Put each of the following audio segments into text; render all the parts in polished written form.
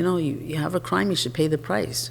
you have a crime, you should pay the price.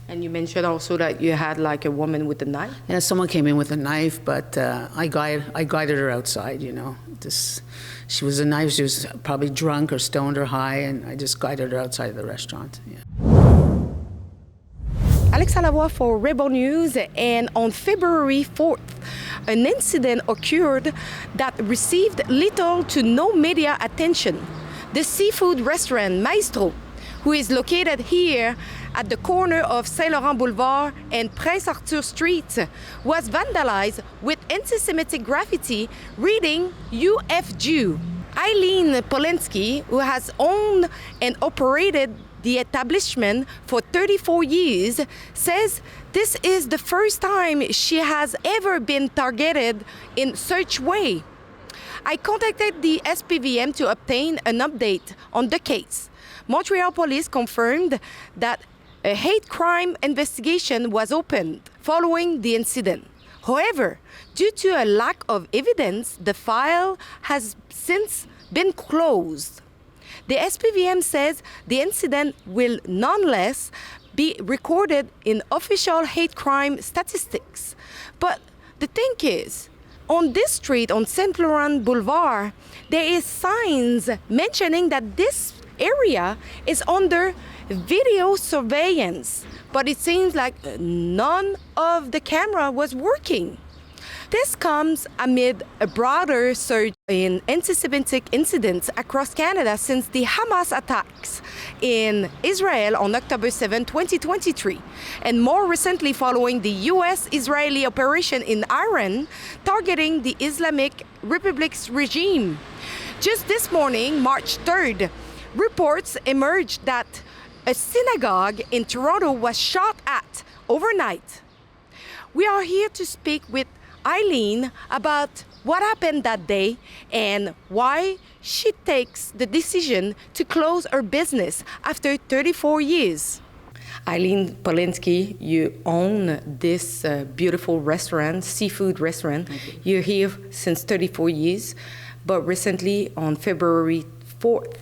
And you mentioned also that you had like a woman with a knife? Yeah, someone came in with a knife, but I guided her outside, She was probably drunk or stoned or high, and I just guided her outside of the restaurant. Yeah. Alexa Lavoie for Rebel News, and on February 4th, an incident occurred that received little to no media attention. The seafood restaurant Maestro, who is located here at the corner of Saint-Laurent Boulevard and Prince Arthur Street, was vandalized with antisemitic graffiti reading UF Jew. Eileen Polensky, who has owned and operated the establishment for 34 years, says this is the first time she has ever been targeted in such way. I contacted the SPVM to obtain an update on the case. Montreal police confirmed that a hate crime investigation was opened following the incident. However, due to a lack of evidence, the file has since been closed. The SPVM says the incident will nonetheless be recorded in official hate crime statistics. But the thing is, on this street, on Saint-Laurent Boulevard, there is signs mentioning that this area is under video surveillance, but it seems like none of the camera was working. This comes amid a broader surge in anti-Semitic incidents across Canada since the Hamas attacks in Israel on October 7, 2023, and more recently following the U.S.-Israeli operation in Iran targeting the Islamic Republic's regime. Just this morning, March 3rd, reports emerged that a synagogue in Toronto was shot at overnight. We are here to speak with Eileen about what happened that day and why she takes the decision to close her business after 34 years. Eileen Polensky, you own this beautiful restaurant, seafood restaurant. You're here since 34 years, but recently on February 4th,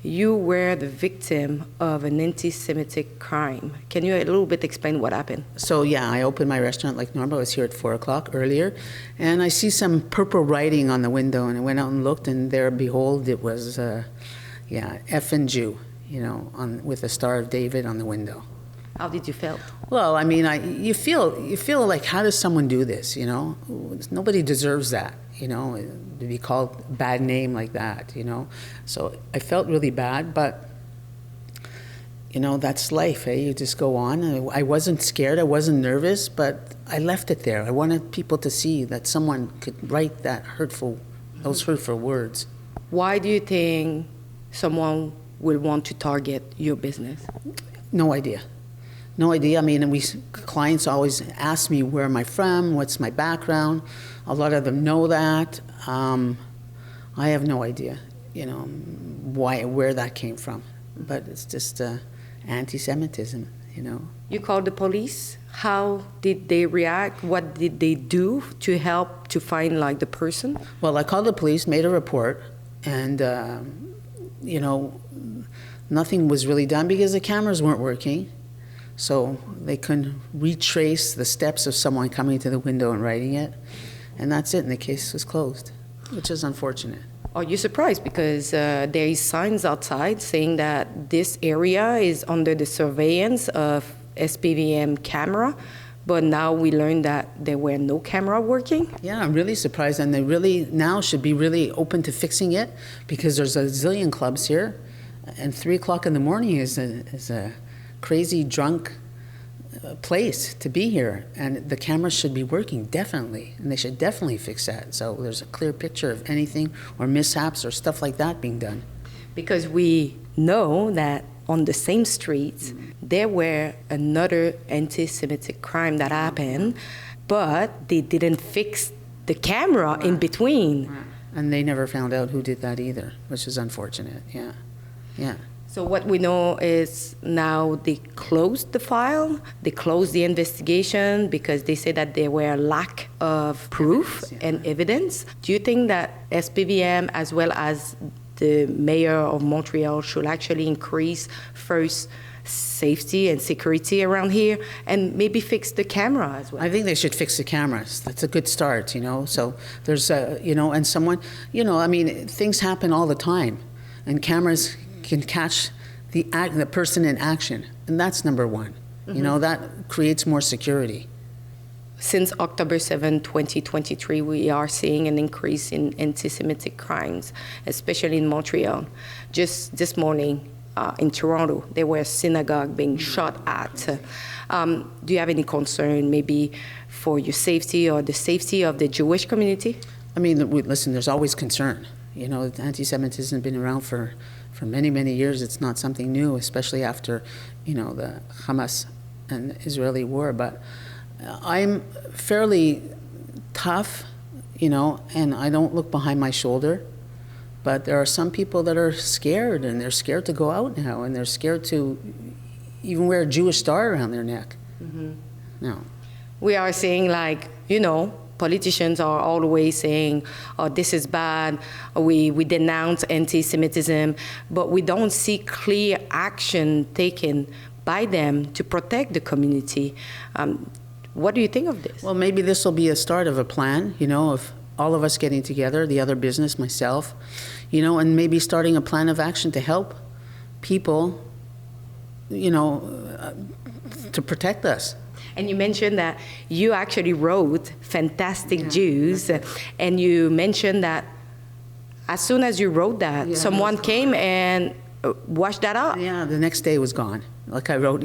you were the victim of an anti-Semitic crime. Can you a little bit explain what happened? So yeah, I opened my restaurant like normal. I was here at 4 o'clock earlier, and I see some purple writing on the window, and I went out and looked, and there, behold, it was, F and Jew, with a Star of David on the window. How did you feel? Well, I mean, you feel like, how does someone do this? Nobody deserves that. To be called a bad name like that, So I felt really bad, but, that's life, eh? You just go on. I wasn't scared, I wasn't nervous, but I left it there. I wanted people to see that someone could write those hurtful words. Why do you think someone will want to target your business? No idea. No idea. I mean, clients always ask me where am I from, what's my background. A lot of them know that. I have no idea, where that came from. But it's just anti-Semitism, You called the police. How did they react? What did they do to help to find the person? Well, I called the police, made a report, and nothing was really done because the cameras weren't working. So they couldn't retrace the steps of someone coming to the window and writing it. And that's it, and the case was closed, which is unfortunate. Are you surprised? Because there is signs outside saying that this area is under the surveillance of SPVM camera, but now we learned that there were no camera working? Yeah, I'm really surprised, and they really now should be really open to fixing it, because there's a zillion clubs here, and 3 o'clock in the morning is a crazy drunk place to be here, and the cameras should be working, definitely, and they should definitely fix that, so there's a clear picture of anything or mishaps or stuff like that being done. Because we know that on the same streets there were another anti-Semitic crime that happened, but they didn't fix the camera in between. And they never found out who did that either, which is unfortunate. Yeah. So what we know is now they closed the file, they closed the investigation because they say that there were a lack of proof and evidence. Do you think that SPVM as well as the mayor of Montreal should actually increase first safety and security around here and maybe fix the camera as well. I think they should fix the cameras. That's a good start, you know. So there's and someone, I mean, things happen all the time, and cameras can catch the person in action, and that's number one. You know, that creates more security. Since October 7, 2023, we are seeing an increase in anti-Semitic crimes, especially in Montreal. Just this morning, in Toronto, there were a synagogue being shot at. Do you have any concern maybe for your safety or the safety of the Jewish community? I mean, listen, there's always concern. You know, anti-Semitism has been around for many, many years. It's not something new, especially after, the Hamas and Israeli war. But I'm fairly tough, and I don't look behind my shoulder. But there are some people that are scared, and they're scared to go out now, and they're scared to even wear a Jewish star around their neck. No. We are seeing, politicians are always saying, oh, this is bad, we denounce anti-Semitism, but we don't see clear action taken by them to protect the community. What do you think of this? Well, maybe this will be a start of a plan, of all of us getting together, the other business, myself, and maybe starting a plan of action to help people, to protect us. And you mentioned that you actually wrote Fantastic Jews, and you mentioned that as soon as you wrote that, someone came and washed that up. Yeah, the next day it was gone. Like I wrote,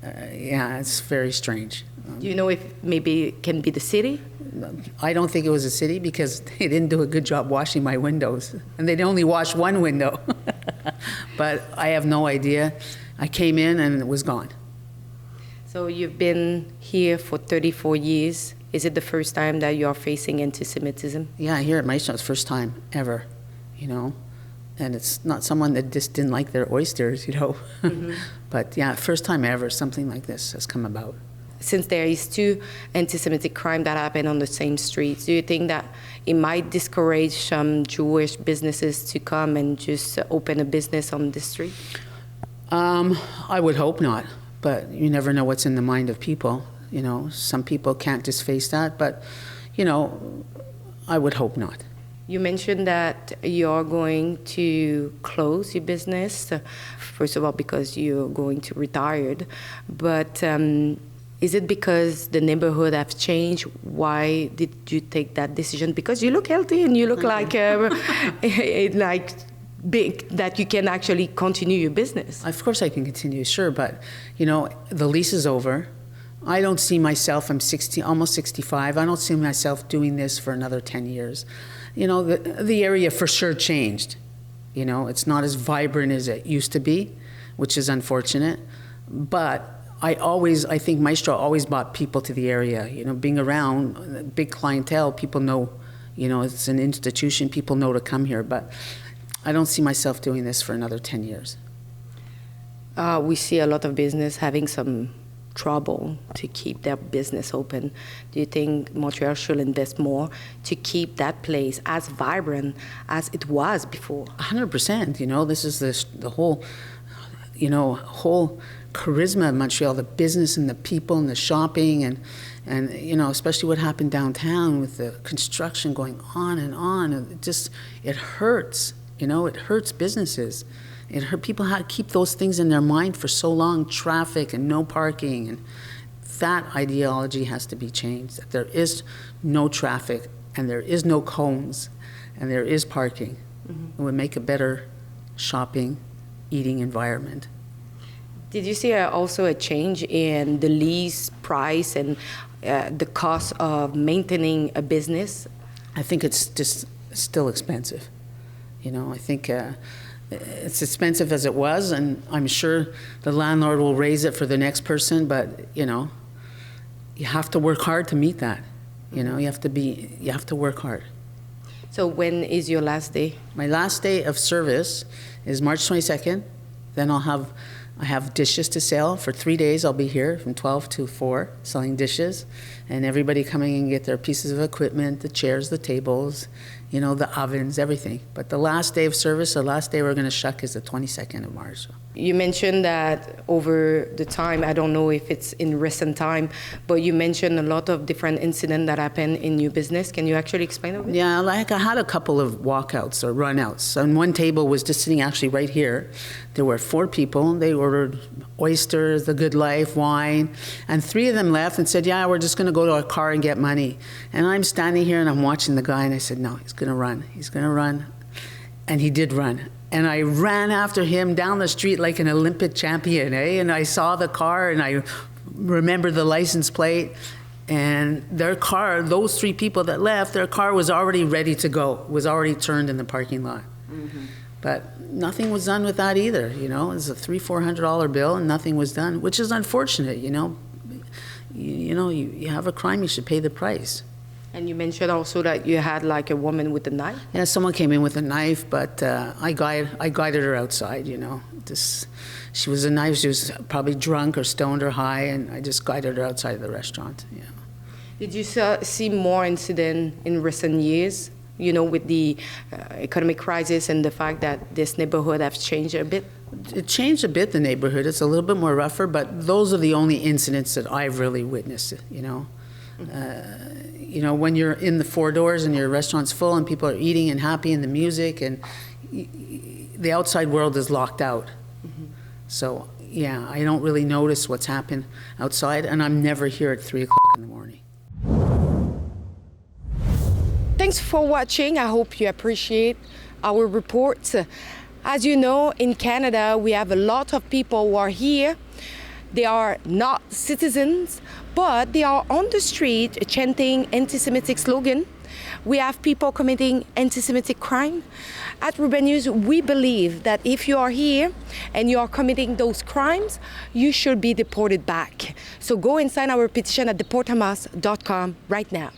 it's very strange. Do you know if maybe it can be the city? I don't think it was a city because they didn't do a good job washing my windows. And they'd only wash one window. But I have no idea. I came in and it was gone. So you've been here for 34 years. Is it the first time that you are facing anti-Semitism? Yeah, here at Maestro, it's the first time ever, And it's not someone that just didn't like their oysters, But yeah, first time ever something like this has come about. Since there is two anti-Semitic crimes that happen on the same streets, do you think that it might discourage some Jewish businesses to come and just open a business on the street? I would hope not, but you never know what's in the mind of people. Some people can't just face that, but, I would hope not. You mentioned that you're going to close your business, first of all, because you're going to retire, but is it because the neighborhood have changed? Why did you take that decision? Because you look healthy and you look like big, that you can actually continue your business. Of course I can continue, sure, but, the lease is over. I don't see myself, I'm 60, almost 65, I don't see myself doing this for another 10 years. The area for sure changed. It's not as vibrant as it used to be, which is unfortunate, but I think Maestro always brought people to the area. Being around, big clientele, people know, it's an institution, people know to come here, but I don't see myself doing this for another 10 years. We see a lot of business having some trouble to keep their business open. Do you think Montreal should invest more to keep that place as vibrant as it was before? 100%. This is the whole, whole charisma of Montreal, the business and the people and the shopping and especially what happened downtown with the construction going on and on. It hurts. It hurts businesses. People had to keep those things in their mind for so long, traffic and no parking, and that ideology has to be changed, that there is no traffic and there is no cones and there is parking. It would make a better shopping, eating environment. Did you see also a change in the lease price and the cost of maintaining a business? I think it's just still expensive. I think it's expensive as it was, and I'm sure the landlord will raise it for the next person, but, you have to work hard to meet that. You have to work hard. So when is your last day? My last day of service is March 22nd. Then I have dishes to sell. For 3 days I'll be here from 12 to 4 selling dishes, and everybody coming and get their pieces of equipment, the chairs, the tables, you know, the ovens, everything. But the last day of service, the last day we're going to shuck is the 22nd of March. You mentioned that over the time, I don't know if it's in recent time, but you mentioned a lot of different incidents that happen in your business. Can you actually explain a bit? Yeah, like I had a couple of walkouts or runouts. And one table was just sitting actually right here. There were 4 people. They ordered oysters, the Good Life, wine, and 3 of them left and said, yeah, we're just going to go to our car and get money. And I'm standing here and I'm watching the guy and I said, no, he's going to run. He's going to run. And he did run. And I ran after him down the street like an Olympic champion, eh? And I saw the car and I remembered the license plate. And their car, those 3 people that left, their car was already ready to go, was already turned in the parking lot. Mm-hmm. But nothing was done with that either, you know. It was a $300-400 bill and nothing was done, which is unfortunate, you know. You have a crime, you should pay the price. And you mentioned also that you had like a woman with a knife? Yeah, someone came in with a knife, but I guided her outside, you know. She was a knife, she was probably drunk or stoned or high, and I just guided her outside of the restaurant, yeah. Did you see more incidents in recent years, you know, with the economic crisis and the fact that this neighborhood has changed a bit? It changed a bit, the neighborhood. It's a little bit more rougher, but those are the only incidents that I've really witnessed, you know. You know, when you're in the 4 doors and your restaurant's full and people are eating and happy and the music and the outside world is locked out. Mm-hmm. So, yeah, I don't really notice what's happened outside, and I'm never here at 3 o'clock in the morning. Thanks for watching. I hope you appreciate our reports. As you know, in Canada, we have a lot of people who are here. They are not citizens, but they are on the street chanting anti-Semitic slogan. We have people committing anti-Semitic crime. At Ruben News, we believe that if you are here and you are committing those crimes, you should be deported back. So go and sign our petition at deporthamas.com right now.